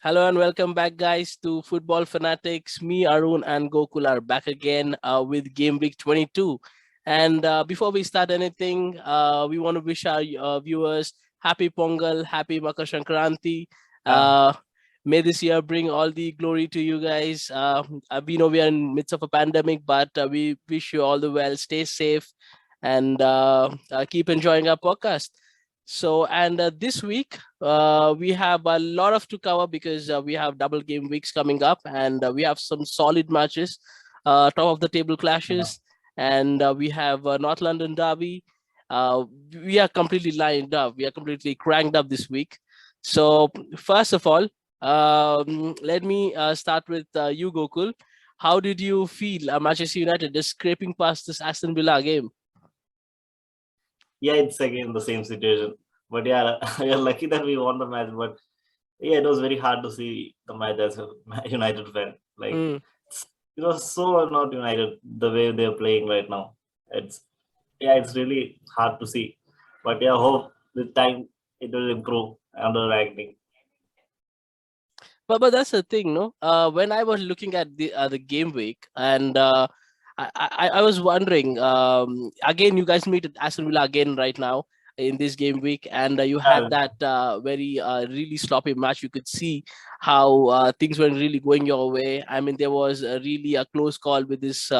Hello and welcome back, guys, to Football Fanatics. Me, Arun, and Gokul are back again with Game Week 22. And before we start anything, we want to wish our viewers happy Pongal, happy Makar Sankranti. Yeah, Uh, may this year bring all the glory to you guys. We know we are in midst of a pandemic, but we wish you all the well. Stay safe and keep enjoying our podcast. And this week, we have a lot of to cover because we have double game weeks coming up, and we have some solid matches, top of the table yeah, clashes, and we have North London derby. Uh, we are completely lined up. We are completely cranked up this week. So first of all, let me start with you, Gokul. How did you feel Manchester United just scraping past this Aston Villa game? yeah. It's again the same situation, but yeah, we are lucky that we won the match. But yeah, it was very hard to see the match as a United fan. Like Mm. it was so not United the way they're playing right now. It's it's really hard to see. But yeah, hope with time it will improve under acting. But that's the thing, no. When I was looking at the game week, and I was wondering. Again, you guys meet at Aston Villa again right now in this game week, and you had Yeah, that very really sloppy match. You could see how things weren't really going your way. I mean, there was really a close call with this.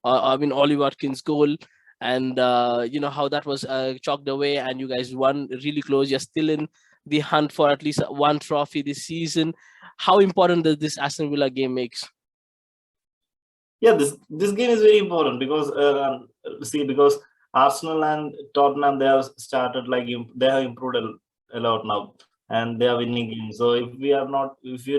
Ollie Watkins' goal. And you know how that was chalked away, and you guys won really close. You're still in the hunt for at least one trophy this season. How important does this Aston Villa game makes? yeah. This game is very important because see because Arsenal and Tottenham they have started like they have improved a lot now and they are winning games. So if we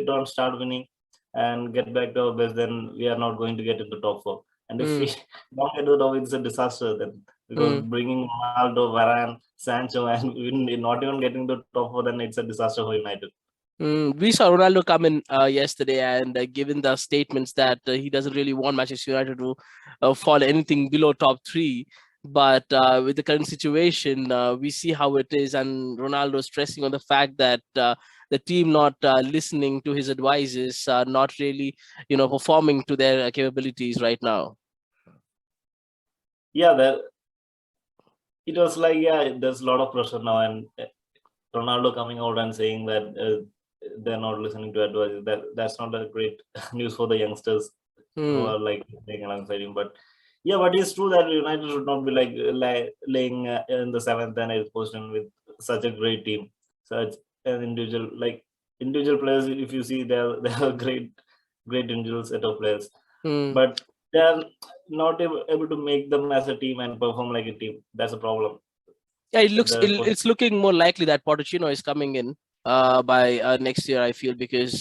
don't start winning and get back to our best, then we are not going to get into top four. And if we Mm, don't get to top, it's a disaster then because mm, bringing Ronaldo, Varane, Sancho, and not even getting to top four, then it's a disaster for United. We saw Ronaldo come in yesterday, and given the statements that he doesn't really want Manchester United to fall anything below top three. But with the current situation, we see how it is, and Ronaldo stressing on the fact that the team not listening to his advices, not really, performing to their capabilities right now. Yeah, it was like there's a lot of pressure now, and Ronaldo coming out and saying that they're not listening to advice. That's not a great news for the youngsters who Mm, are like playing alongside him. But yeah, but it's true that United should not be like laying in the seventh and eighth position with such a great team, such an individual players. If you see, they are great individual set of players, mm. but they are not able to make them as a team and perform like a team. That's a problem. Yeah, The it's looking more likely that Pochettino is coming in by next year. I feel because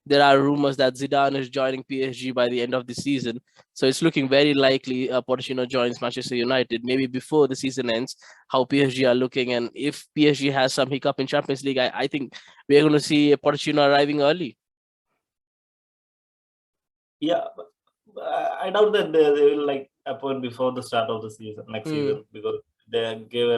there are rumors that Zidane is joining PSG by the end of the season, so it's looking very likely Pochettino joins Manchester United maybe before the season ends. How PSG are looking, and if PSG has some hiccup in Champions League, I think we're going to see Pochettino arriving early. Yeah, I doubt that they will like appoint before the start of the season next Hmm. season because they gave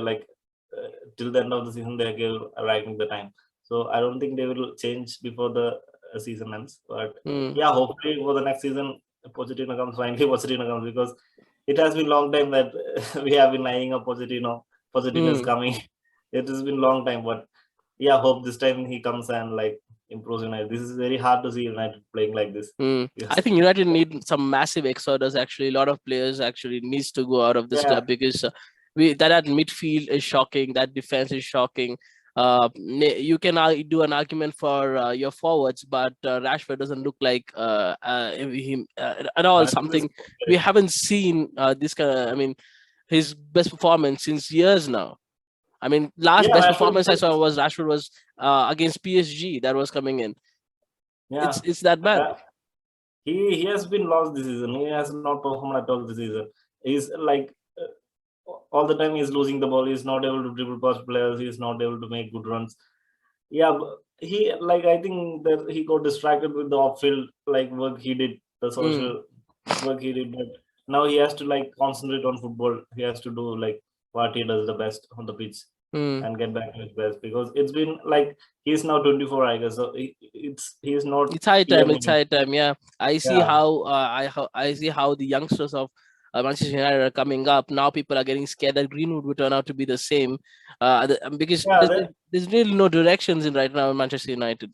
till the end of the season they gave arriving the time. So I don't think they will change before the season ends. But Hmm. yeah, hopefully for the next season, Pochettino comes finally. Pochettino comes because it has been long time that we have been eyeing a Pochettino. Pochettino is Hmm. coming. It has been long time, but yeah, hope this time he comes and like improves United. This is very hard to see United playing like this. I Yes. think United need some massive exodus. Actually, a lot of players actually needs to go out of this Yeah, club because we that midfield is shocking. That defense is shocking. You can do an argument for your forwards, but Rashford doesn't look like him at all. Rashford is Something we haven't seen this kind of. I mean, his best performance since years now. I mean, last yeah, best Rashford performance I is saw was Rashford was against PSG that was coming in. yeah. It's that bad. Uh, he has been lost this season. He has not performed at all this season. He's like all the time he's losing the ball. He's not able to dribble past players. He's not able to make good runs. Yeah, but he like I think that he got distracted with the off-field like work he did, the Mm. social work he did. But now he has to like concentrate on football. He has to do like what he does the best on the pitch. Mm. and get back to his best, because it's been like he's now 24, I guess. So he's not It's high time. It's young. high time. Yeah, I see Yeah, I see how the youngsters of Manchester United are coming up now. People are getting scared that Greenwood would turn out to be the same, because yeah, that, there's really no directions in right now in Manchester United.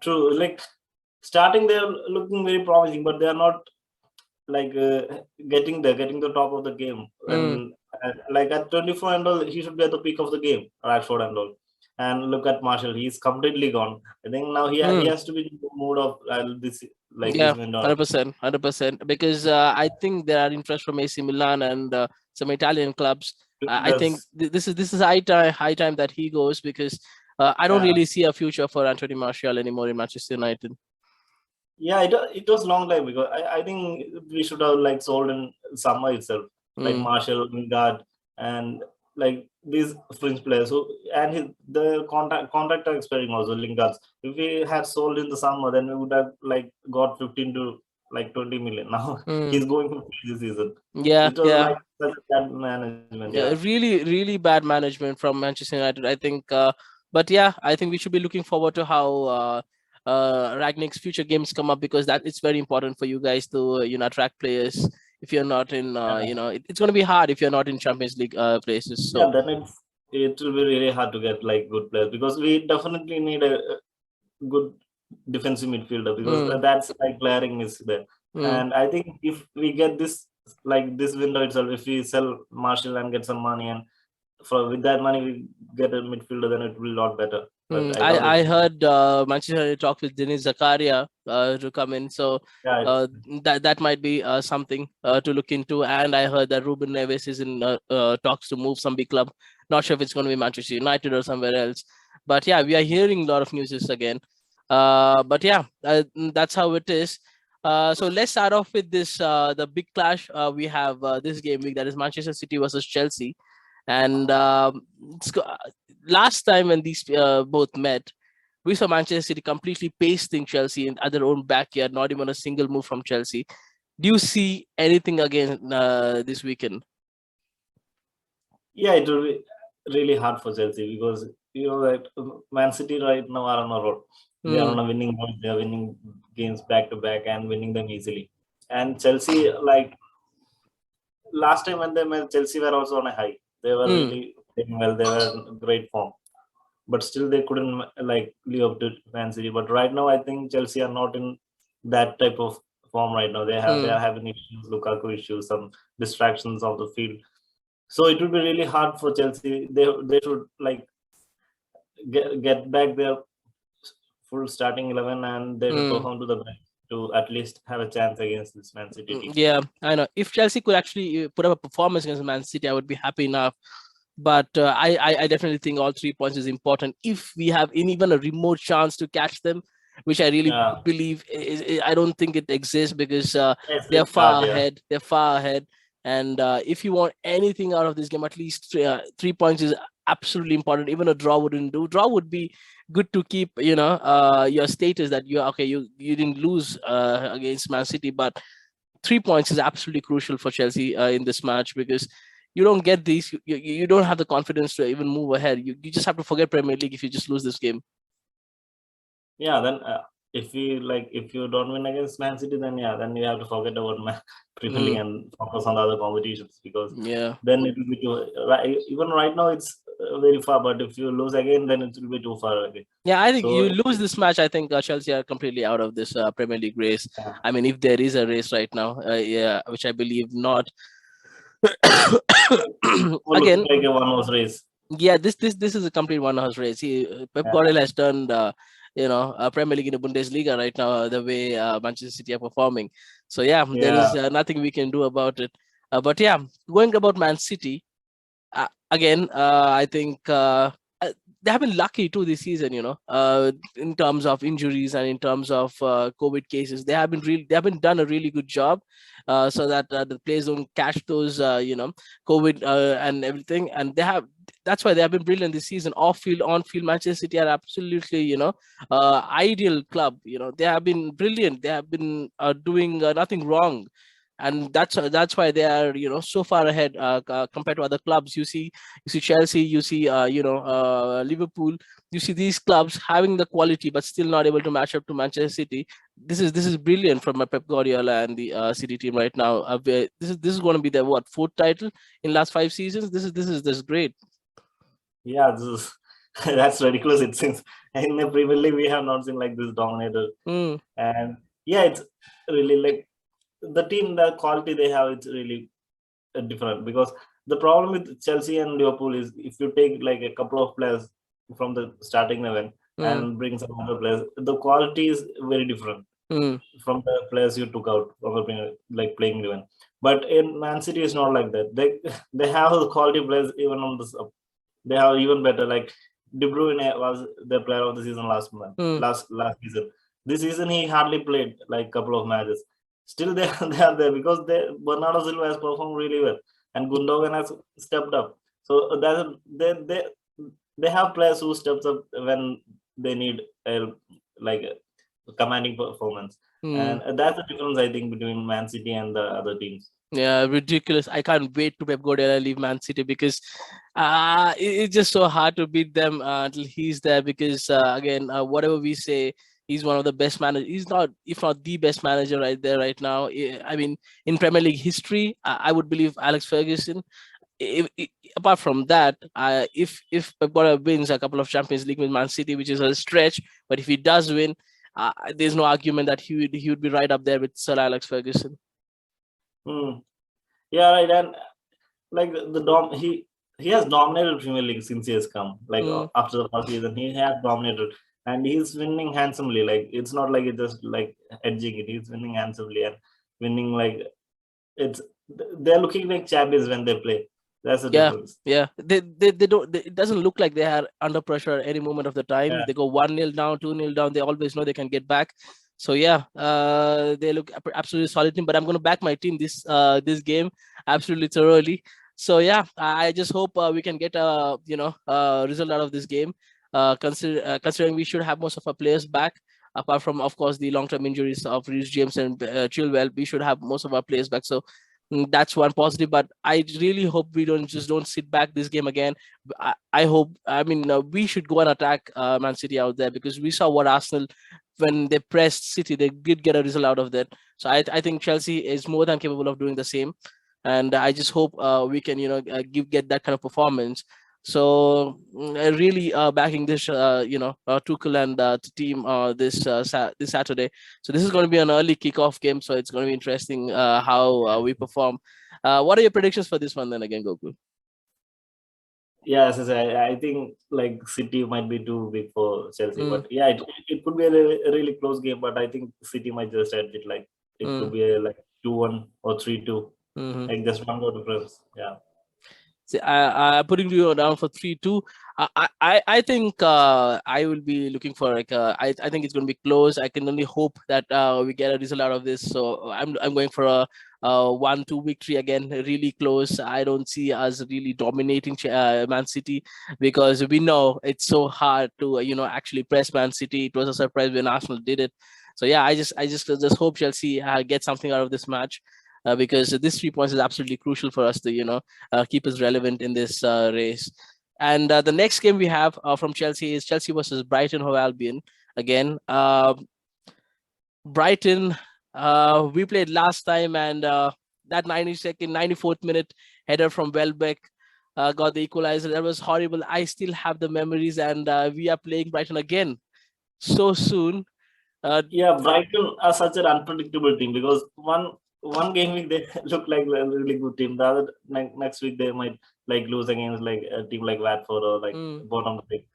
true. Like starting, they're looking very promising, but they are not like getting the top of the game. Mm. When like at 24 and all, he should be at the peak of the game, Rashford and all. And look at Marshall, he's completely gone. I think now he Mm. has to be in the mood of this, like this Yeah, window. 100%, 100%. Because I think there are interest from AC Milan and some Italian clubs. I think That's this is high time that he goes, because I don't yeah, really see a future for Anthony Martial anymore in Manchester United. yeah. It was long time, because I think we should have like sold in summer itself, like Mm. Marshall, Lingard, and like these fringe players who, and the contract are expiring also, Lingard's. If we had sold in the summer, then we would have like got 15 to like 20 million. Now Mm. he's going for free this season. Yeah, It was yeah. like such a bad management. Yeah, Yeah, really, really bad management from Manchester United, I think. But yeah, I think we should be looking forward to how Ragnick's future games come up, because that it's very important for you guys to attract players. If you're not in, yeah, it's going to be hard if you're not in Champions League places. yeah. So Then it will be really hard to get like good players, because we definitely need a good defensive midfielder, because mm, that's like glaring miss there. mm, And I think if we get this, like this window itself, if we sell Marshall and get some money, and for with that money we get a midfielder, then it will be a lot better. But I doubt I it. heard Manchester United talk with Denis Zakaria to come in, so Yeah, uh, that might be something to look into. And I heard that Ruben Neves is in talks to move some big club. Not sure if it's going to be Manchester United or somewhere else. But yeah, we are hearing a lot of news again. But yeah, that's how it is. So let's start off with this the big clash we have this game week, that is Manchester City versus Chelsea. And last time when these both met, we saw Manchester City completely pasting Chelsea at their own backyard, not even a single move from Chelsea. Do you see anything again this weekend? yeah, it will be really hard for Chelsea, because you know that Man City right now are on a roll. They are Hmm. on a winning mode. They are winning games back to back and winning them easily. And Chelsea, like last time when they met, Chelsea were also on a high. They were Hmm. really playing well. They were in great form, but still they couldn't like live up to Man City. But right now, I think Chelsea are not in that type of form right now. They Hmm. are having issues, Lukaku issues, some distractions of the field. So it will be really hard for Chelsea. They should like get back their full starting 11, and they should Hmm. perform to the best to at least have a chance against this Man City team. Yeah, I know. If Chelsea could actually put up a performance against Man City, I would be happy enough. But I definitely think all 3 points is important. If we have even a remote chance to catch them, which I really Yeah, believe I don't think it exists, because it's they're really hard. far Yeah. ahead. They're far ahead. And if you want anything out of this game, at least 3 points is absolutely important. Even a draw wouldn't do. Draw would be good to keep, your status that you're okay. You didn't lose against Man City, but 3 points is absolutely crucial for Chelsea in this match, because you don't get these. You don't have the confidence to even move ahead. You just have to forget Premier League if you just lose this game. Yeah, then if you don't win against Man City, then yeah, then you have to forget about Premier League Mm, and focus on the other competitions, because yeah. then it will be too. Even right now, it's very far. But if you lose again, then it will be too far again. Yeah, I think So you lose this match. I think Chelsea are completely out of this Premier League race. yeah, I mean, if there is a race right now, yeah, which I believe not. we're looking Again, like a one-horse race. yeah, this is a complete one-horse race. Pep Yeah, Guardiola has turned Premier League into Bundesliga right now, the way Manchester City are performing. So yeah, there yeah, is nothing we can do about it. But yeah, going about Man City again, I think they have been lucky too this season. In terms of injuries and in terms of COVID cases, they have been done a really good job, so that the players don't catch those COVID and everything, and that's why they have been brilliant this season. Off field, on field, Manchester City are absolutely ideal club. They have been brilliant. They have been doing nothing wrong. and that's why they are so far ahead compared to other clubs. You see Chelsea, you see Liverpool. You see these clubs having the quality but still not able to match up to Manchester City. This is brilliant from Pep Guardiola and the City team right now. This is going to be their what, fourth title in last 5 seasons. This is great. Yeah, this is, that's ridiculous. It seems in the Premier League we have not seen like this dominator, Mm, and yeah, it's really like the team, the quality they have, it's really different. Because the problem with Chelsea and Liverpool is if you take like a couple of players from the starting 11 mm, and bring some other players, the quality is very different mm. from the players you took out from the like playing 11. But in Man City, it's not like that. They have the quality players even on the sub. They have even better. Like De Bruyne was the player of the season last month, Mm. last season. This season he hardly played like couple of matches. Still they, they are there because Bernardo Silva has performed really well and Gundogan has stepped up. So that they have players who steps up when they need a like a commanding performance, Mm. and that's the difference I think between Man City and the other teams. Yeah, ridiculous. I can't wait to Pep Guardiola leave Man City because it's just so hard to beat them until he's there. Because again, whatever we say, he's one of the best managers. He's not, if not the best manager right there right now. I mean, in Premier League history, I would believe Alex Ferguson. Apart from that, if Pep Guardiola wins a couple of Champions League with Man City, which is a stretch, but if he does win, there's no argument that he would be right up there with Sir Alex Ferguson. Hmm. Yeah, right. And like he has dominated Premier League since he has come. Like Mm. after the first season, he has dominated, and he's winning handsomely. Like it's not like it's just like edging it. He's winning handsomely and winning like it's. They're looking like champions when they play. That's the Yeah, difference. yeah. They don't. It doesn't look like they are under pressure at any moment of the time. Yeah. They go 1-0 down, 2-0 down. They always know they can get back. So yeah, they look absolutely solid team. But I'm going to back my team this game absolutely thoroughly. So yeah, I just hope we can get a result out of this game. Considering we should have most of our players back, apart from of course the long-term injuries of Reece James and Chilwell, we should have most of our players back. So that's one positive, but I really hope we don't sit back this game again. I hope, I mean, we should go and attack Man City out there, because we saw what Arsenal, when they pressed City, they did get a result out of that. So I think Chelsea is more than capable of doing the same, and I just hope we can get that kind of performance. So really backing this Tuchel and team this Saturday. So this is going to be an early kickoff game, so it's going to be interesting how we perform. What are your predictions for this one then again, Goku? Yeah, as I say, I think like City might be too big for Chelsea, Mm, but yeah, it could be a really close game. But I think City might just edge it. Like it could mm, be like 2-1 or 3-2, mm-hmm. like just one goal difference. Yeah. See, I'm putting you down for 3-2. I think I will be looking for like I think it's going to be close. I can only hope that we get a result out of this. So I'm going for a 1-2 victory again, really close. I don't see us really dominating Man City, because we know it's so hard to actually press Man City. It was a surprise when Arsenal did it. So yeah, I just hope Chelsea get something out of this match. Because this 3 points is absolutely crucial for us to keep us relevant in this race. And the next game we have from Chelsea is Chelsea versus Brighton Hove Albion. Again, Brighton, we played last time, and that 92nd, 94th minute header from Welbeck got the equalizer. That was horrible. I still have the memories, and we are playing Brighton again so soon. Yeah, Brighton are such an unpredictable team because one game week they look like a really good team. The other next week they might like lose against like a team like Watford or like Mm, bottom of the league.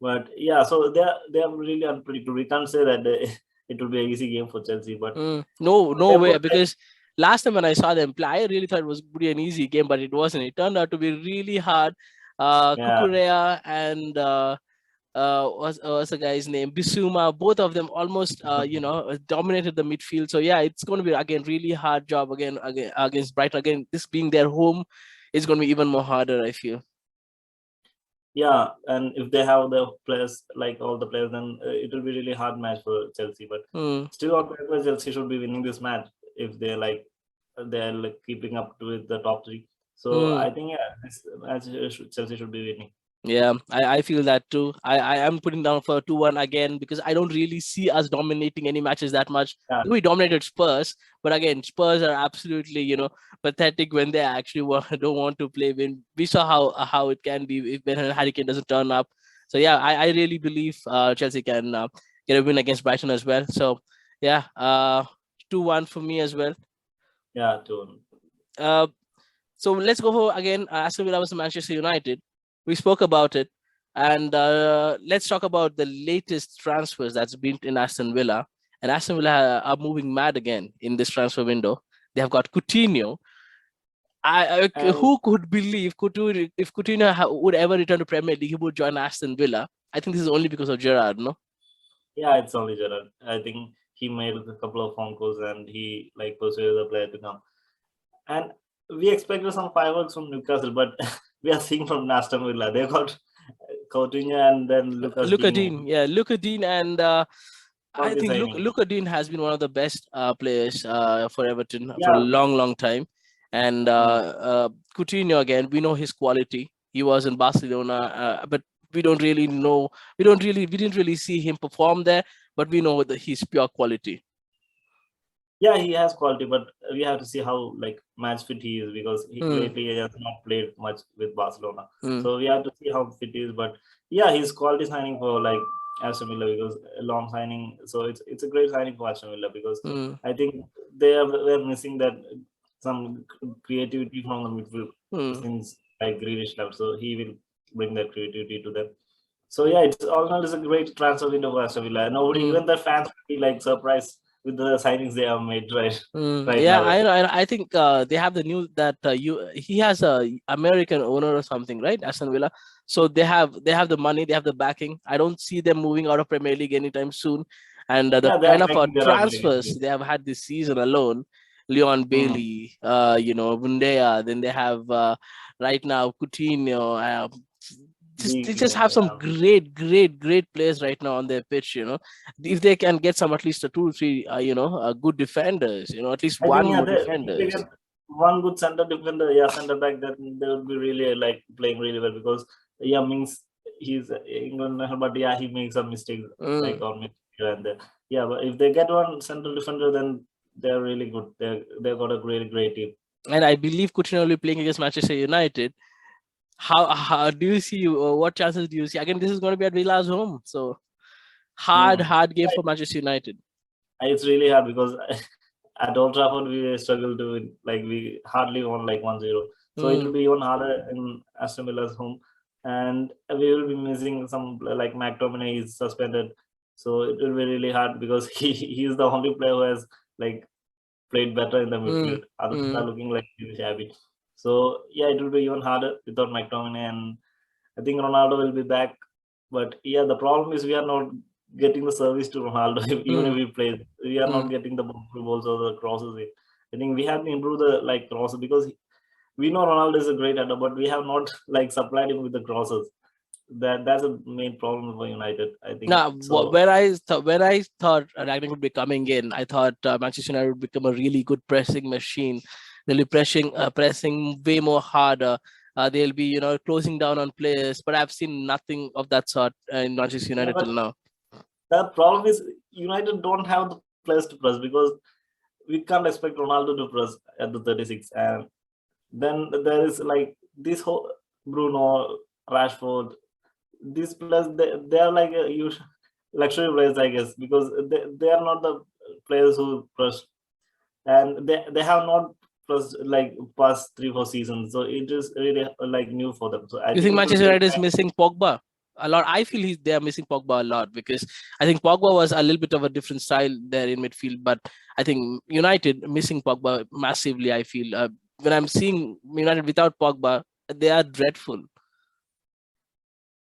But yeah, so they are really unpredictable. We can't say that it will be an easy game for Chelsea, but no, no they're way. good. Because last time when I saw them play, I really thought it was pretty an easy game, but it wasn't. It turned out to be really hard. Yeah, Kukurea and what's the guy's name? Bisuma. Both of them almost dominated the midfield. So yeah, it's going to be again really hard job again against Brighton. Again, this being their home, it's going to be even more harder, I feel. yeah, and if they have the players like all the players, then it will be really hard match for Chelsea. But Mm, still, on paper, Chelsea should be winning this match if they like they're like keeping up with the top three. So Mm. I think this match Chelsea should be winning. Yeah, I feel that too. I am putting down for 2-1 again because I don't really see us dominating any matches that much. Yeah, We dominated Spurs, but again, Spurs are absolutely, pathetic when they actually don't want to play. When we saw how it can be if when Harry Kane doesn't turn up. So yeah, I really believe Chelsea can get a win against Brighton as well. So yeah, 2-1 for me as well. yeah, too. Uh, so let's go for again. Aston Villa was Manchester United. We spoke about it, and let's talk about the latest transfers that's been in Aston Villa. And Aston Villa are moving mad again in this transfer window. They have got Coutinho. And Who could believe Coutinho, if Coutinho would ever return to Premier League, he would join Aston Villa? I think this is only because of Gerrard, no? yeah, it's only Gerrard. I think he made a couple of phone calls and he like persuaded the player to come. And we expected some fireworks from Newcastle, but we are seeing from Aston Villa. They got Coutinho and then Lucas Luka Digne. Dean, yeah, Luka Dean, and I Quality think signing. Luka Dean has been one of the best players for Everton for a Yeah. long, long time. And Coutinho again, we know his quality. He was in Barcelona, but we don't really know. We didn't really see him perform there. But we know that he's pure quality. Yeah, he has quality, but we have to see how like match fit he is because Mm, lately he has not played much with Barcelona. mm, So we have to see how fit he is. But yeah, his quality signing for like Aston Villa because a long signing. So it's a great signing for Aston Villa because mm, I think were missing that some creativity from the midfield mm, since like Grealish left. So he will bring that creativity to them. So yeah, it's all in all is a great transfer window for Aston Villa. Nobody, mm. even the fans, will be like surprised with the signings they have made right Yeah, now. I know. I think they have the news that he has a American owner or something, right? Aston Villa. So they have the money, they have the backing. I don't see them moving out of Premier League anytime soon. And the Yeah, they are kind of making their transfers ability. they have had this season alone, Leon Hmm. Bailey, Bundea. Then they have right now Coutinho. They just have some Yeah. great players right now on their pitch. If they can get some at least a 2 3 good defenders, at least I one think yeah, more if they defenders. get one good center defender, yeah, center back, then they would be really like playing really well because yeah, means he's England, but yeah, he makes some mistakes like Mm. on mid here and there. Yeah, but if they get one center defender, then they're really good. They got a great team. And I believe Coutinho will be playing against Manchester United. How do you see, what chances do you see? Again, this is going to be at Villa's home, so Hmm. hard game for Manchester United. It's really hard because at Old Trafford we struggle to win. Like we hardly won like 1-0. So it will Mm. be even harder in Aston Villa's home, and we will be missing some like McTominay is suspended, so it will be really hard because he is the only player who has like played better in the Mm. midfield. Others are Mm. looking like really shabby. So yeah, it will be even harder without McTominay, and I think Ronaldo will be back. But yeah, the problem is we are not getting the service to Ronaldo. Even if Mm. we play, we are not Mm. getting the balls or the crosses in. I think we have to improve the like crosses because we know Ronaldo is a great header, but we have not like supplied him with the crosses. That's a main problem for United. I think Now, so. when I thought Ragnick would be coming in, I thought Manchester United would become a really good pressing machine. They'll be pressing way more harder. They'll be, closing down on players. But I've seen nothing of that sort in Manchester Yeah, United but till now. the problem is United don't have the players to press because we can't expect Ronaldo to press at the 36, and then there is like this whole Bruno, Rashford, these players they are like a huge luxury players, I guess, because they are not the players who press, and they have not pressed like past 3 4 seasons, so it is really like new for them. So I You think think it will Manchester take United is time. missing Pogba a lot? I feel they are missing Pogba a lot because I think Pogba was a little bit of a different style there in midfield, but I think United missing Pogba massively. I feel when I'm seeing United without Pogba, they are dreadful.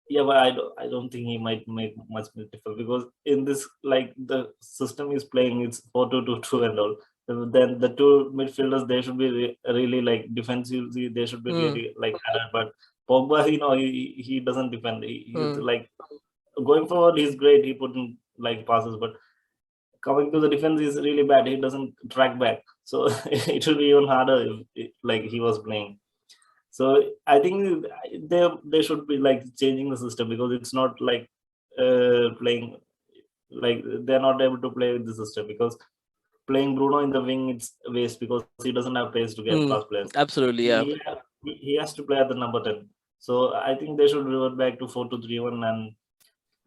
Yeah, but I don't think he might make much difference because in this like the system is playing it's 4-2-2-2 and all. Then the two midfielders they should be really like defensively they should be Mm, really like alert. But Pogba, he doesn't defend. He's mm, like going forward he's great. He put in like passes, but coming to the defense is really bad. He doesn't track back, so it will be even harder if like he was playing. So I think they should be like changing the system, because it's not like playing, like they're not able to play with the system, because playing Bruno in the wing, it's waste, because he doesn't have pace to get past players. Absolutely, yeah. He has to play at the number 10. So I think they should revert back to 4-2-3-1 and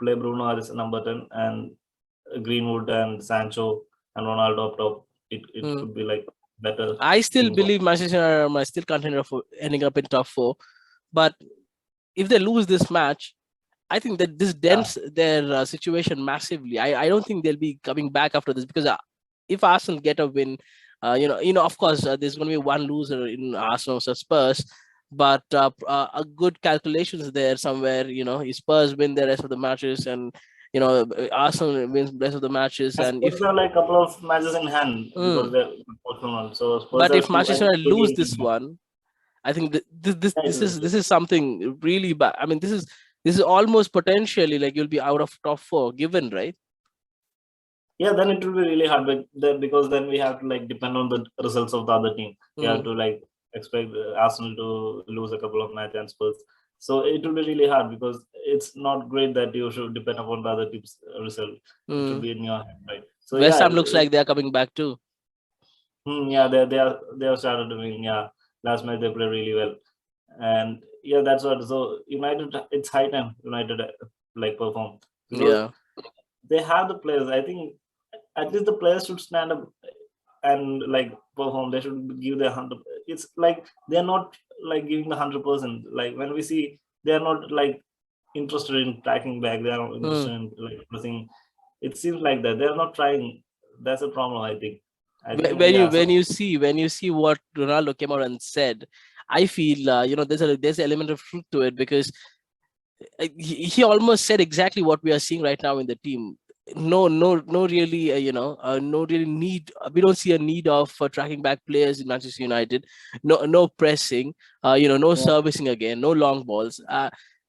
play Bruno as number 10, and Greenwood and Sancho and Ronaldo up top. It could be like better. I still believe Manchester United are still contender for ending up in top 4, but if they lose this match, I think that this dents their situation massively. I don't think they'll be coming back after this, because if Arsenal get a win, of course, there's going to be one loser in Arsenal or Spurs, but a good calculations there somewhere. Spurs win the rest of the matches, and Arsenal wins the rest of the matches. And Spurs have like a couple of matches in hand because they're so Spurs. But if Manchester United lose this one, I think this is something really bad. I mean, this is almost potentially like you'll be out of top 4 given, right? Yeah, then it will be really hard, because then we have to like depend on the results of the other team. We have to like expect Arsenal to lose a couple of matches and Spurs. So it will be really hard, because it's not great that you should depend upon the other team's result. It should be in your hand, right? So West Ham looks like they are coming back too. Yeah, they have started doing. Yeah, last match they played really well, and yeah, that's what. So United, it's high time United like perform, because they have the players. I think at least the players should stand up and like perform. They should give their 100. It's like they're not like giving the 100%. Like when we see, they're not like interested in tracking back. They are not interested in like pressing. It seems like that they're not trying. That's a problem, I think. When you see what Ronaldo came out and said, I feel there's an element of truth to it, because he almost said exactly what we are seeing right now in the team. No really no really need. We don't see a need of tracking back players in Manchester United. No pressing. No servicing again. No long balls.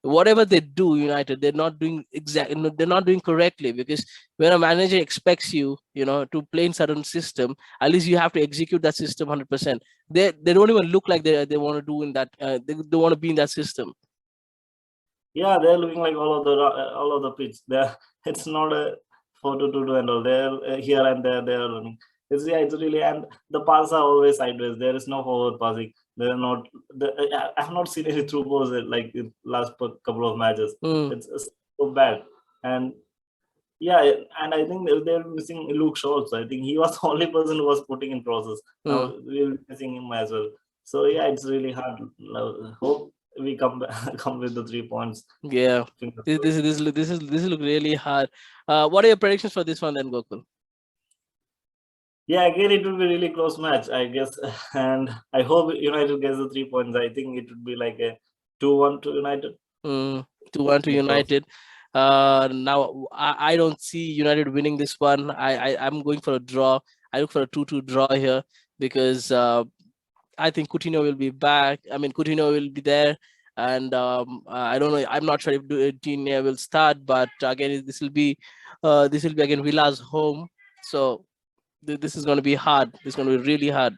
Whatever they do, United, they're not doing exactly. They're not doing correctly, because when a manager expects you, to play in certain system, at least you have to execute that system 100%. They don't even look like they want to do in that. They want to be in that system. Yeah, they're looking like all of the pitch. It's not a 4-2-2 and all. They're here and there. They're running. It's really, and the passes are always sideways. There is no forward passing. They're not. I have not seen any through balls like in last couple of matches. It's so bad, and yeah, and I think they're missing Luke Shaw also. I think he was the only person who was putting in crosses. Now we're missing him as well. So yeah, it's really hard. Hope we come with the 3 points. Yeah, this look really hard. What are your predictions for this one then, Gokul? Yeah, again, it will be really close match, I guess, and I hope United gets the 3 points. I think it would be like a 2-1 to United. 2-1 to United. Now I don't see United winning this one. I'm going for a draw. I look for a 2-2 draw here, because I think Coutinho will be back. I mean, Coutinho will be there, and I don't know. I'm not sure if Coutinho will start, but again, this will be again Villa's home, so this is going to be hard. It's going to be really hard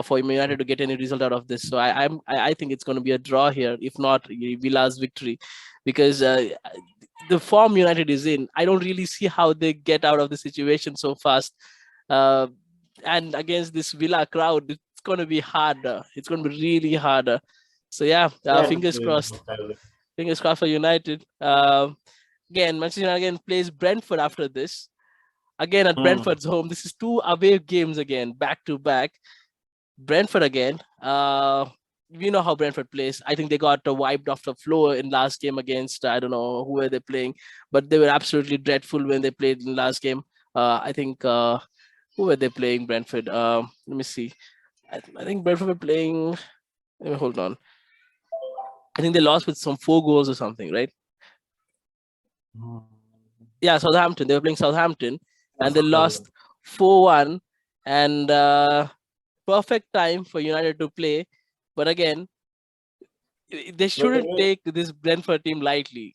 for United to get any result out of this. So I think it's going to be a draw here, if not Villa's victory, because the form United is in, I don't really see how they get out of the situation so fast. And against this Villa crowd, it's going to be harder. It's going to be really harder. So yeah, fingers crossed. Fingers crossed for United. Again, Manchester United again plays Brentford after this. Again at Brentford's home. This is 2 away games again, back to back. Brentford again. We know how Brentford plays. I think they got wiped off the floor in last game against, I don't know who were they playing, but they were absolutely dreadful when they played in last game. I think who were they playing, Brentford? Let me see. I think Brentford were playing. Let me hold on. I think they lost with some 4 goals or something, right? Yeah, Southampton. They were playing Southampton, and they lost 4-1. And perfect time for United to play, but again, they shouldn't take this Brentford team lightly.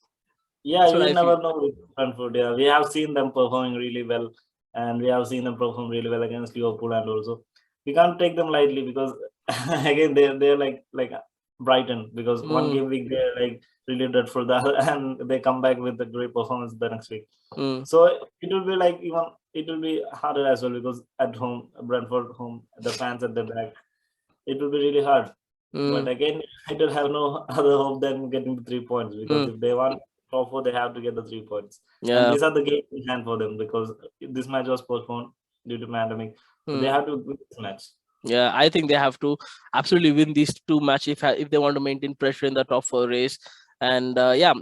Yeah, you never know with Brentford. Yeah, we have seen them performing really well, and we have seen them perform really well against Liverpool, and also we can't take them lightly because again they're like Brighton, because one game week they're like really dreadful, and they come back with a great performance the next week. So it will be like even it will be harder as well, because at home, Brentford home, the fans at the back, it will be really hard. But again, I don't have no other hope than getting the 3 points, because if they want top 4, they have to get the 3 points. And these are the games in hand for them, because this match was postponed due to pandemic. So they have to win this match. Yeah, I think they have to absolutely win these 2 matches if they want to maintain pressure in the top 4 race. And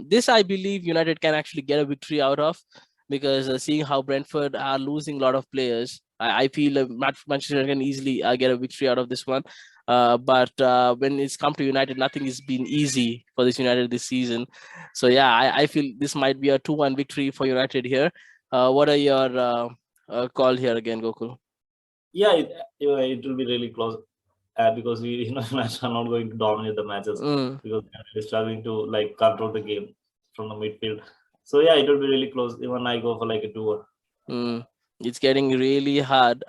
this I believe United can actually get a victory out of, because seeing how Brentford are losing a lot of players, I feel Manchester United can easily get a victory out of this one. But when it's come to United, nothing has been easy for this United this season. So I feel this might be a 2-1 victory for United here. What are your call here again, Gokul? Yeah, it will be really close, because we United are not going to dominate the matches, because they're struggling to like control the game from the midfield. So yeah, it will be really close. Even I go for like a 2-1. It's getting really hard,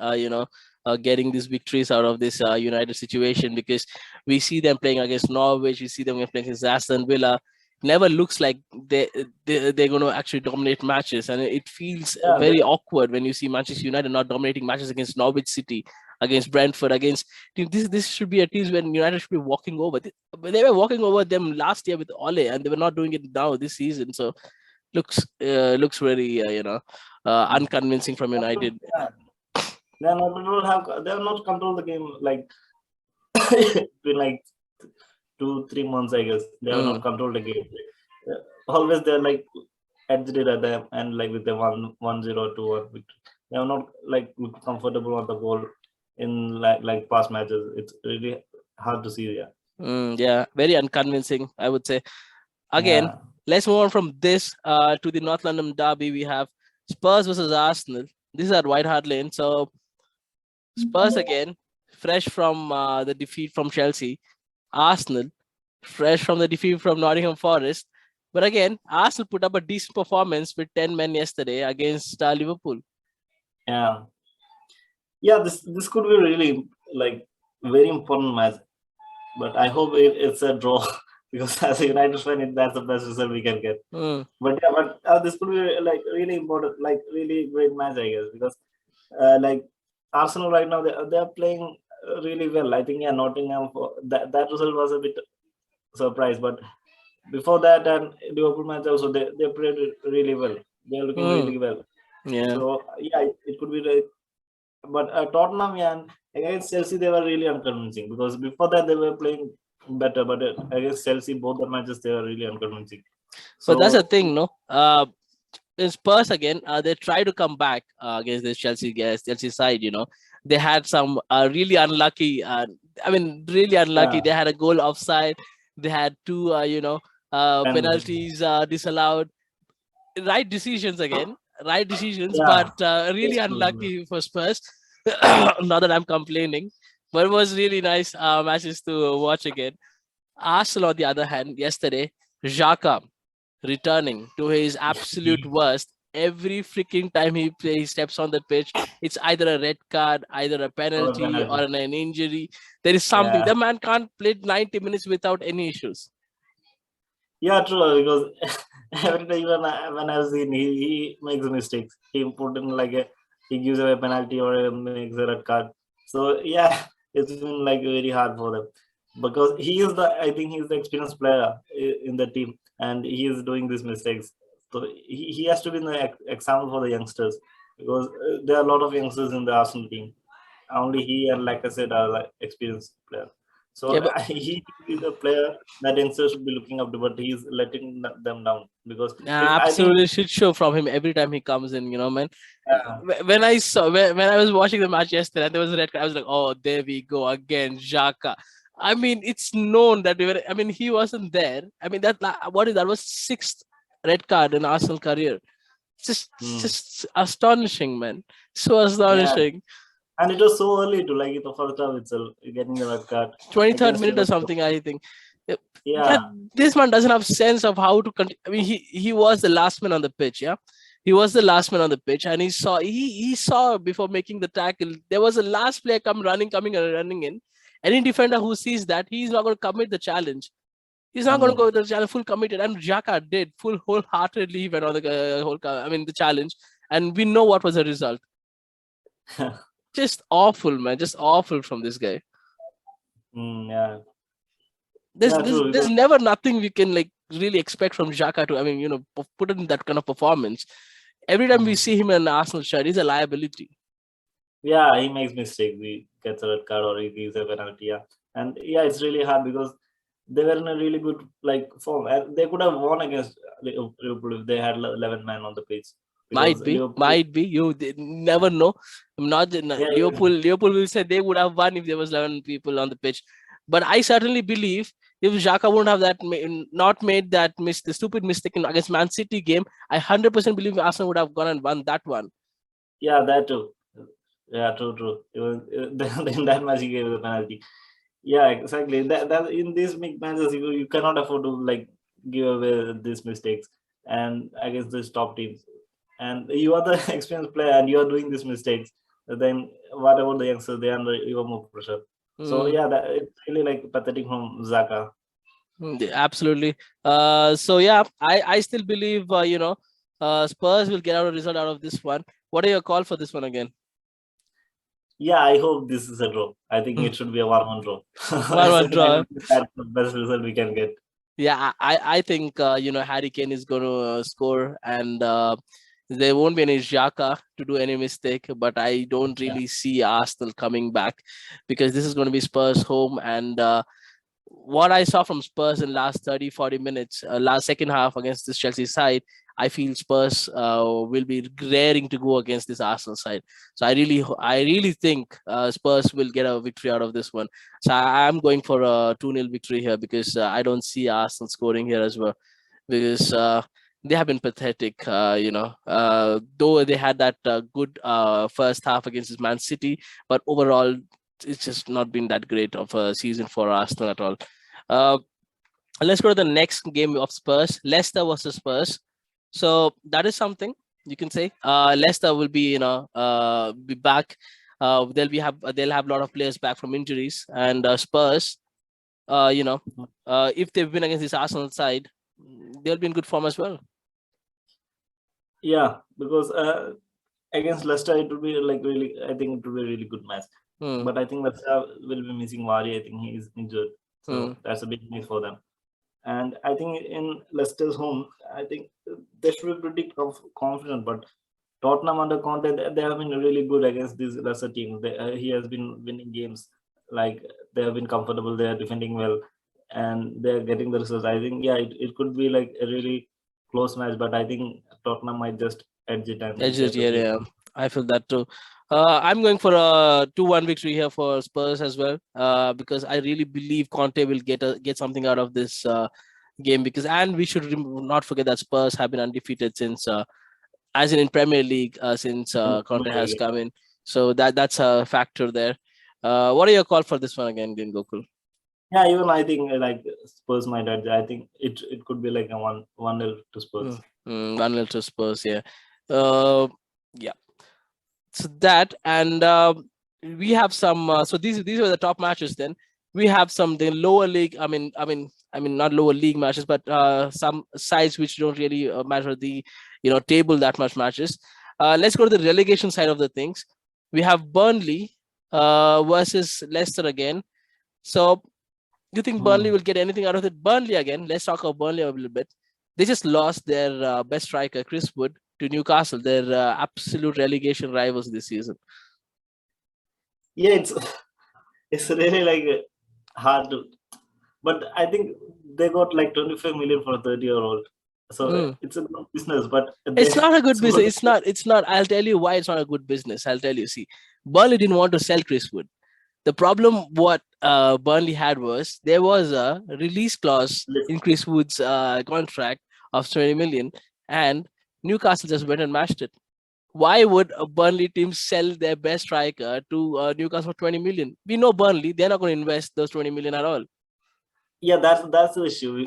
getting these victories out of this United situation, because we see them playing against Norwich, we see them playing against Aston Villa. Never looks like they're going to actually dominate matches, and it feels very awkward when you see Manchester United not dominating matches against Norwich City, against Brentford, against this should be a team when United should be walking over. They were walking over them last year with Ole, and they were not doing it now this season. So looks very unconvincing from United. They have not controlled the game like been like 2-3 months, I guess. They have not controlled the game. Always they're like edged it at them, and like with the 1-0 2-1 victory. They are not like comfortable on the ball in like past matches. It's really hard to see. Very unconvincing, I would say. Again, let's move on from this to the North London derby. We have Spurs versus Arsenal. This is at White Hart Lane. So Spurs again, fresh from the defeat from Chelsea. Arsenal, fresh from the defeat from Nottingham Forest. But again, Arsenal put up a decent performance with 10 men yesterday against Liverpool. Yeah, this could be really like very important match. But I hope it's a draw, because as a United fan, that's the best result we can get. But this could be like really important, like really great match, I guess, because like Arsenal right now they are playing really well. I think Nottingham that result was a bit surprise, but before that and Liverpool match also they played really well. They are looking really well. So it could be like, but Tottenham and against Chelsea they were really unconvincing, because before that they were playing better, but against Chelsea both the matches they were really unconvincing. So but that's the thing, no. In Spurs again, they try to come back against this Chelsea side. They had some really unlucky. Really unlucky. They had a goal offside. They had 2, penalties disallowed. Right decisions again. Right decisions, but really unlucky for Spurs. Not that I'm complaining, but it was really nice matches to watch again. Arsenal, on the other hand, yesterday, Xhaka returning to his absolute worst. Every freaking time he steps on the pitch, it's either a red card, either a penalty, or an injury. There is something. The man can't play 90 minutes without any issues. Yeah, true. Because every time when I've seen, he makes mistakes. He put in he gives away a penalty or makes a red card. So yeah, it's been like very hard for them, because I think he's the experienced player in the team, and he is doing these mistakes. So he has to be the example for the youngsters, because there are a lot of youngsters in the Arsenal team. Only he and, like I said, are like experienced players. So he is a player that youngsters should be looking up to, but he's letting them down, because absolutely shit show from him every time he comes in. Man. When I was watching the match yesterday, and there was a red card, I was like, oh, there we go again, Xhaka. It's known that he wasn't there. That was 6th red card in Arsenal career. Just astonishing, man. So astonishing. And it was so early to the first half itself, getting the red card. 23rd minute or something, I think. This man doesn't have sense of how to continue. He was the last man on the pitch, He was the last man on the pitch, and he saw before making the tackle. There was a last player coming and running in. Any defender who sees that, he's not going to commit the challenge. He's not going to go Mm. with the challenge full committed. And Xhaka did full wholeheartedly. He went on the the challenge, and we know what was the result. Just awful, man. Just awful from this guy. Yeah, There's, yeah, there's true. there's Because never nothing we can like really expect from Xhaka to. Put in that kind of performance. Every time we mm, see him in an Arsenal shirt, he's a liability. yeah, he makes mistakes. He gets a red card or he gives a penalty. Yeah, and yeah, it's really hard because they were in a really good like form. And they could have won against Liverpool if they had 11 men on the pitch because Might be, Liverpool. might be. Never know. I'm not Yeah, Liverpool. Liverpool will say they would have won if there was 11 people on the pitch, but I certainly believe if Xhaka wouldn't have not made the stupid mistake against Man City game, I 100% believe Arsenal would have gone and won that one. yeah, that too. Yeah, true, true. It was, in that match he gave the penalty. Yeah, exactly. That in these big matches you cannot afford to like give away these mistakes and against these top teams. And you are the experienced player and you are doing these mistakes. Then what about the youngsters? They are under even more pressure. So Mm, yeah, that it's really like pathetic from Zaka. absolutely. So yeah, I still believe Spurs will get out a result out of this one. What are your call for this one again? Yeah, I hope this is a draw. I think it should be a 1-1 draw. 1-1 draw. That's the best result we can get. Yeah, I think Harry Kane is going to score, and there won't be any Xhaka to do any mistake. But I don't Yeah. really see Arsenal coming back because this is going to be Spurs home, and what I saw from Spurs in last 30, 40 minutes, last second half against this Chelsea side, I feel Spurs will be raring to go against this Arsenal side. So I really think Spurs will get a victory out of this one. So I'm going for a 2-0 victory here because I don't see Arsenal scoring here as well because they have been pathetic. Though they had that good first half against this Man City, but overall it's just not been that great of a season for Arsenal at all. Uh, let's go to the next game of Spurs, Leicester versus Spurs. So that is something you can say. Leicester will be be back. They'll have a lot of players back from injuries, and Spurs, if they win against this Arsenal side, they'll be in good form as well. Yeah, because against Leicester it will be like really. I think it will be a really good match. Hmm. But I think Leicester will be missing Wari. I think he is injured, Hmm. so that's a big miss for them. And I think in Leicester's home, I think they should be pretty confident. But Tottenham under Conte, they have been really good against these lesser teams. He has been winning games, like they have been comfortable. They are defending well, and they are getting the results. I think yeah, it could be like a really close match, but I think Tottenham might just edge it and Edged, get the yeah, 3 yeah. points. I feel that too. I'm going for a 2-1 victory here for Spurs as well. Because I really believe Conte will get something out of this game and we should not forget that Spurs have been undefeated since as in Premier League since And Conte has come in. So that's a factor there. What are your call for this one again, Gokul? yeah, even I think like Spurs might edge. I think it could be like a 1-0 to Spurs. 1-0 to Spurs, yeah. Yeah. So that and we have some. So these were the top matches. Then we have some the lower league. I mean not lower league matches, but some sides which don't really matter the table that much matches. Let's go to the relegation side of the things. We have Burnley versus Leicester again. So you think Burnley Hmm. will get anything out of it? Burnley again. Let's talk about Burnley a little bit. They just lost their best striker, Chris Wood, to Newcastle. Their absolute relegation rivals this season. Yeah, it's really like hard to, but I think they got like 25 million for a 30-year-old. So Mm. it's a good business, but they It's not a good screwed business. up. It's not. It's not. I'll tell you why it's not a good business. I'll tell you. See, Burnley didn't want to sell Chris Wood. The problem what Burnley had was there was a release clause in Chris Wood's contract of 20 million, and Newcastle just went and matched it. Why would a Burnley team sell their best striker to Newcastle for 20 million? We know Burnley; they're not going to invest those 20 million at all. Yeah, that's the issue.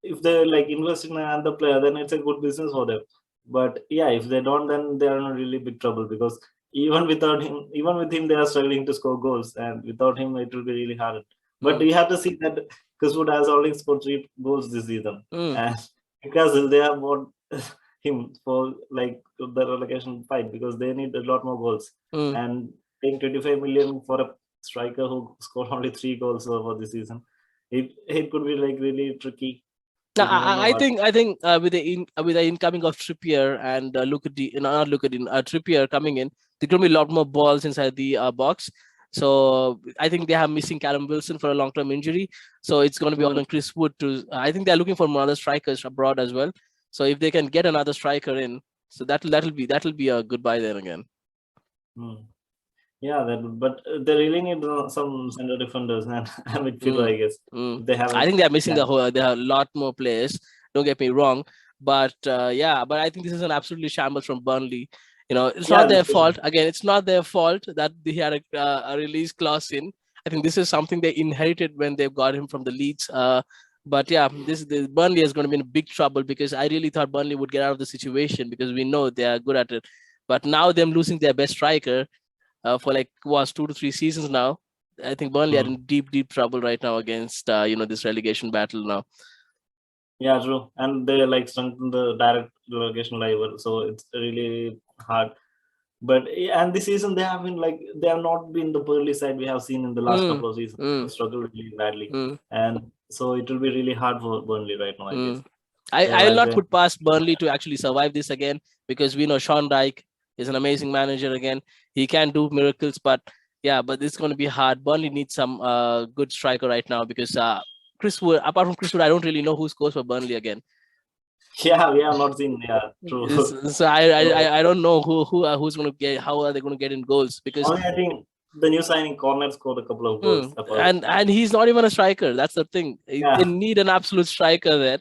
If they like invest in another player, then it's a good business for them. But yeah, if they don't, then they are in a really big trouble because even with him, they are struggling to score goals, and without him, it will be really hard. But you have to see that Chris Wood has only scored 3 goals this season, and because they have bought him for like the relegation fight because they need a lot more goals, and paying 25 million for a striker who scored only 3 goals over the season, it could be like really tricky. No, You never know what. I think with the incoming of Trippier and not Trippier coming in, there's gonna be a lot more balls inside the box. So I think they have missing Callum Wilson for a long-term injury. So it's going to be all on Chris Wood to. I think they're looking for more other strikers abroad as well. So if they can get another striker in, so that'll be a goodbye there again. Yeah, but they really need some center defenders and midfielder, I guess. They have. I think they're missing They have a lot more players. Don't get me wrong, but but I think this is an absolutely shambles from Burnley. You know, it's not their fault. Again, it's not their fault that they had a release clause in. I think this is something they inherited when they got him from the Leeds. But yeah, this Burnley is going to be in big trouble because I really thought Burnley would get out of the situation because we know they are good at it. But now them losing their best striker for like 2 to 3 seasons now, I think Burnley are in deep trouble right now against this relegation battle now. Yeah, true. And they like strengthen the direct relegation rival, so it's really hard. But and this season they have not been the Burnley side we have seen in the last couple of seasons. They struggled really badly, and so it will be really hard for Burnley right now, I guess. I will not put past Burnley to actually survive this again because we know Sean Dyche is an amazing manager again. He can do miracles, but it's going to be hard. Burnley needs some good striker right now because Chris Wood, apart from Chris Wood, I don't really know who scores for Burnley again. Yeah, we have not seen. Yeah, true. So I don't know who's going to get. How are they going to get in goals? Because only I think the new signing Cornet scored a couple of goals. And he's not even a striker. That's the thing. They need an absolute striker there.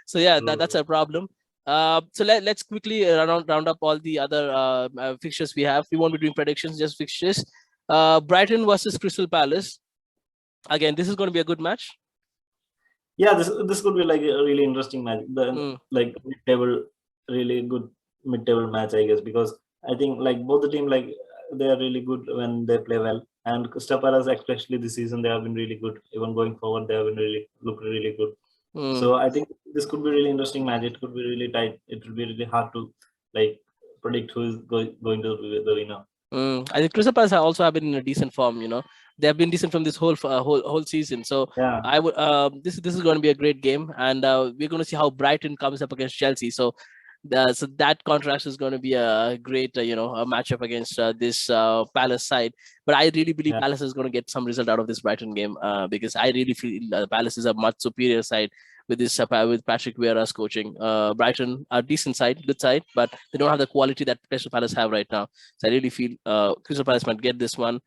So that's a problem. So let's quickly round up all the other fixtures we have. We won't be doing predictions, just fixtures. Brighton versus Crystal Palace. Again, this is going to be a good match. Yeah, this could be like a really interesting match. Like mid-table, really good mid-table match, I guess, because I think like both the team they are really good when they play well. And Crystal Palace, especially this season, they have been really good. Even going forward, they have been look really good. So I think this could be really interesting match. It could be really tight. It will be really hard to like predict who is going to be the winner. I think Crystal Palace also have been in a decent form. They have been decent from this whole season. So I would this is going to be a great game, and we're going to see how Brighton comes up against Chelsea. So that contrast is going to be a great a matchup against this Palace side. But I really believe Palace is going to get some result out of this Brighton game because I really feel Palace is a much superior side with this with Patrick Vieira's coaching. Brighton are decent side, good side, but they don't have the quality that Crystal Palace have right now. So I really feel Crystal Palace might get this one.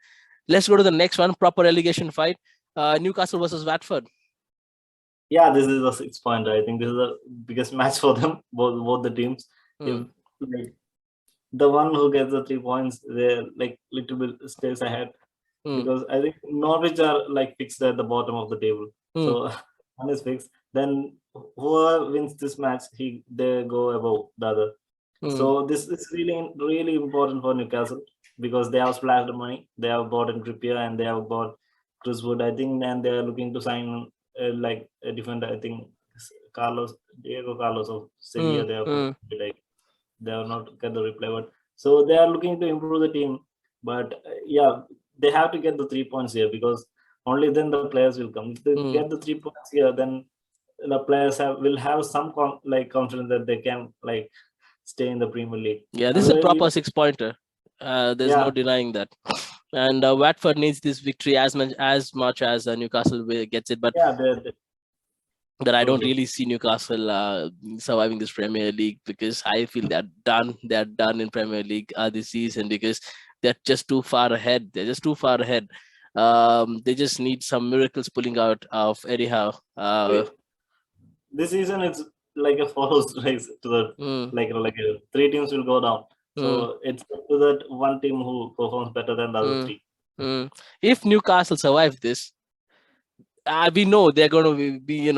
Let's go to the next one, proper relegation fight. Newcastle versus Watford. Yeah, this is a 6-pointer. I think this is the biggest match for them, both the teams. If the one who gets the 3 points, they're like little bit stays ahead because I think Norwich are like fixed at the bottom of the table. So one is fixed. Then whoever wins this match, they go above the other. So this is really important for Newcastle because they have splashed money. They have bought in Trippier and they have bought Chris Wood, I think, and they are looking to sign like a defender. I think Diego Carlos of Sevilla. They have not get the reply, but so they are looking to improve the team. But they have to get the 3 points here because only then the players will come. If they get the 3 points here, then the players will have some confidence that they can like stay in the Premier League. Yeah, this is a proper 6-pointer. There's no denying that. And Watford needs this victory as much as Newcastle gets it, but I don't really see Newcastle surviving this Premier League because I feel they're done. They're done in Premier League this season because they're just too far ahead. They just need some miracles pulling out of Etihad. This season it's like a follows race to the like 3 teams will go down. So it's up to that one team who performs better than the other 3. If Newcastle survive this, we know they're going to be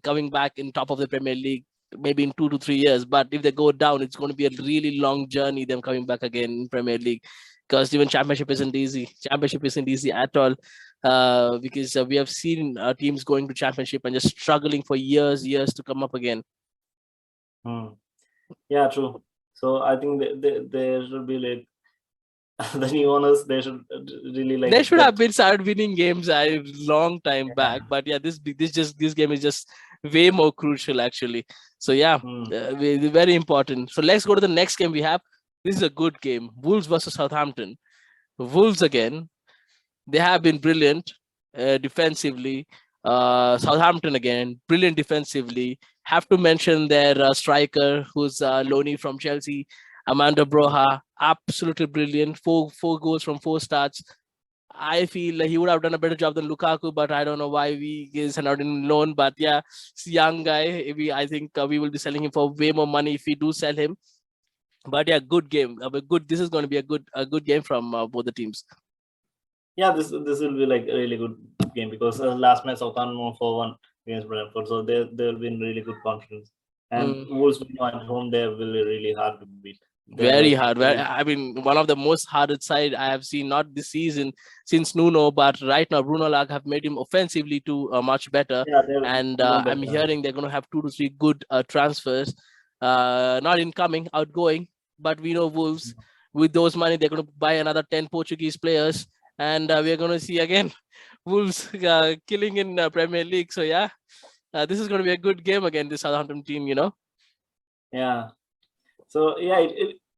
coming back in top of the Premier League maybe in 2 to 3 years. But if they go down, it's going to be a really long journey, them coming back again in Premier League, because even Championship isn't easy. Championship isn't easy at all, because we have seen teams going to Championship and just struggling for years to come up again. Yeah, true. So I think there should be like the new owners. They should really like. They should have been started winning games a long time Yeah. back, but yeah, this game is just way more crucial actually. So yeah, very important. So let's go to the next game we have. This is a good game. Wolves versus Southampton. Wolves again. They have been brilliant defensively. Southampton again, brilliant defensively. Have to mention their striker, who's loanee from Chelsea, Amanda Broha. Absolutely brilliant. Four goals from 4 starts. I feel like he would have done a better job than Lukaku, but I don't know why we sent out in loan. But yeah, it's a young guy. I think we will be selling him for way more money if we do sell him. But yeah, good game. This is going to be a good game from both the teams. Yeah, this will be like a really good game, because last match Southampton won 4-1 against Brentford, so they'll be in really good confidence. And Wolves at home, they will be really hard to beat. Very hard. I mean, one of the most hardest side I have seen, not this season since Nuno, but right now Bruno Lage have made him offensively too much better. Yeah, and I'm hearing they're going to have 2 to 3 good transfers, not incoming, outgoing. But we know Wolves, with those money, they're going to buy another 10 Portuguese players, and we're going to see again Wolves killing in Premier League. So yeah, this is going to be a good game again, this Southampton team, Yeah. So yeah,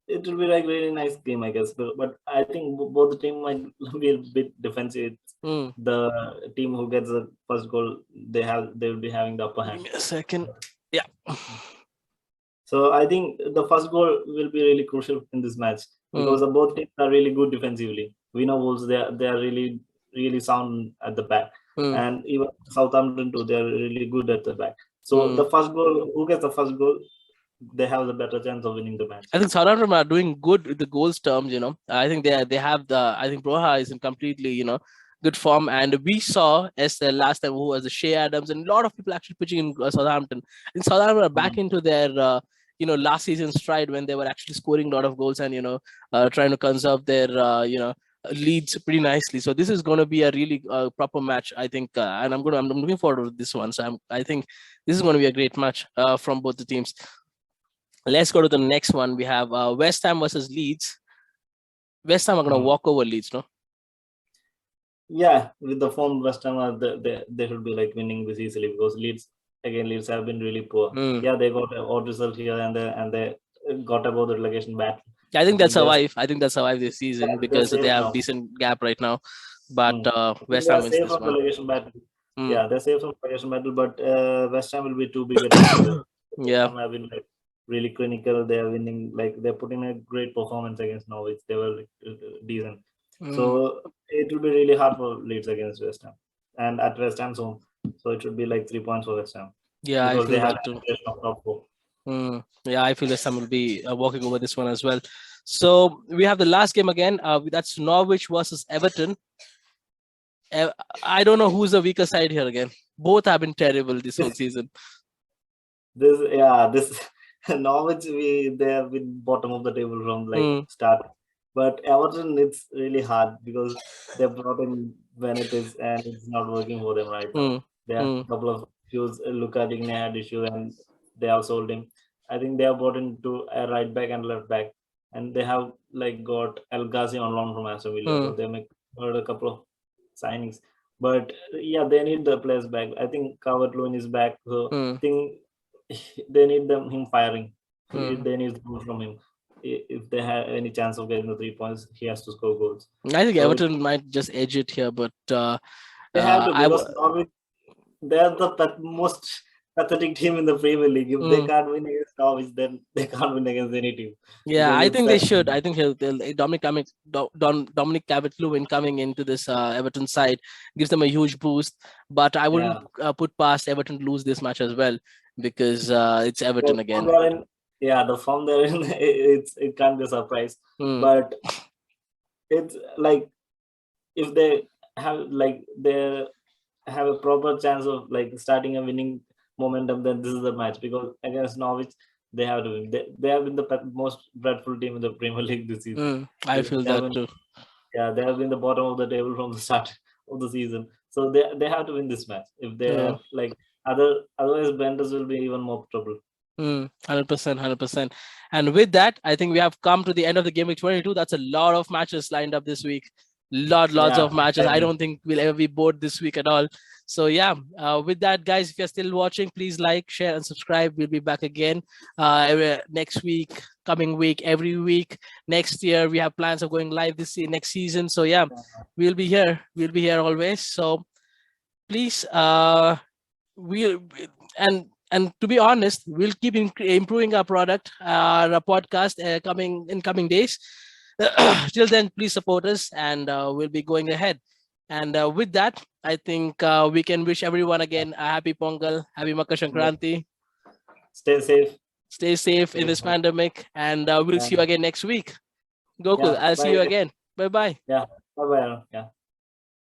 it will be like really nice game, I guess. But I think both the team might be a bit defensive. The team who gets the first goal, they will be having the upper hand. Give me a second. Yeah. So I think the first goal will be really crucial in this match, because both teams are really good defensively. We know Wolves, they are really sound at the back, and even Southampton too, they are really good at the back. So the first goal, who gets the first goal, they have the better chance of winning the match. I think Southampton are doing good with the goals terms. I think they have I think Broha is in completely good form, and we saw as the last time who was the Shea Adams, and a lot of people actually pitching in Southampton. And Southampton are back into their last season stride, when they were actually scoring a lot of goals and trying to conserve their leads pretty nicely. So this is going to be a really proper match, I think, and I'm looking forward to this one. So I think this is going to be a great match from both the teams. Let's go to the next one. We have West Ham versus Leeds. West Ham are going to walk over Leeds, no? Yeah, with the form West Ham, they should be like winning this easily, because Leeds have been really poor. Yeah, they got an odd result here, and they got above the relegation battle. I think they'll survive. I think they'll survive this season, because they have a decent gap right now. But West Ham wins this one. Relegation battle. Yeah, they're safe from relegation battle, but West Ham will be too big a team. Yeah. West Ham have been like really clinical. They are winning, like they're putting a great performance against Norwich. They were decent. So it will be really hard for Leeds against West Ham, and at West Ham's home. So it should be like 3 points for West Ham. Yeah, because I feel they have that too. Top 4. Yeah, I feel West Ham will be walking over this one as well. So we have the last game again. That's Norwich versus Everton. I don't know who's the weaker side here again. Both have been terrible this whole season. This Norwich, they have been bottom of the table from like start. But Everton, it's really hard, because they brought in Benitez and it's not working for them right now. There are a couple of issues. Luka Digne had issue, and they have sold him. I think they have brought into a right back and left back, and they have like got El Ghazi on loan from Aston Villa. So they made a couple of signings, but yeah, they need the players back. I think Calvert-Lewin is back, so I think they need him firing. They need goals from him. If they have any chance of getting the 3 points, he has to score goals. I think Everton might just edge it here, but they have to, because Norwich, they are the most pathetic team in the Premier League. If they can't win against Norwich, then they can't win against any team. Yeah, I think they should. I think Dominic Calvert-Lewin coming into this Everton side gives them a huge boost. But I wouldn't put past Everton to lose this match as well, because it's Everton again. The form they're in, it can't be a surprise. But it's like, if they have a proper chance of like starting a winning momentum, then this is the match, because against Norwich they have to win. They have been the most dreadful team in the Premier League this season. I feel They have that been, too. yeah, they have been the bottom of the table from the start of the season. So they have to win this match. If they Yeah. have like otherwise Benders will be even more trouble. 100%, 100%. And with that, I think we have come to the end of the game week 22. That's a lot of matches lined up this week. Lots Yeah, of matches. I exactly. don't think we'll ever be bored this week at all. So yeah, with that, guys, if you're still watching, please like, share, and subscribe. We'll be back again next week, coming week, every week. Next year, we have plans of going live next season. So yeah, we'll be here. We'll be here always. So please, we'll and to be honest, we'll keep improving our product, our podcast coming in coming days. Till then, please support us, and we'll be going ahead. And with that, I think we can wish everyone again a happy Pongal, happy Makar Sankranti. Stay safe. Stay safe in this pandemic, and we'll see you again next week. Gokul, Yeah, I'll see you bye. again. Bye bye. Yeah, bye bye. Yeah.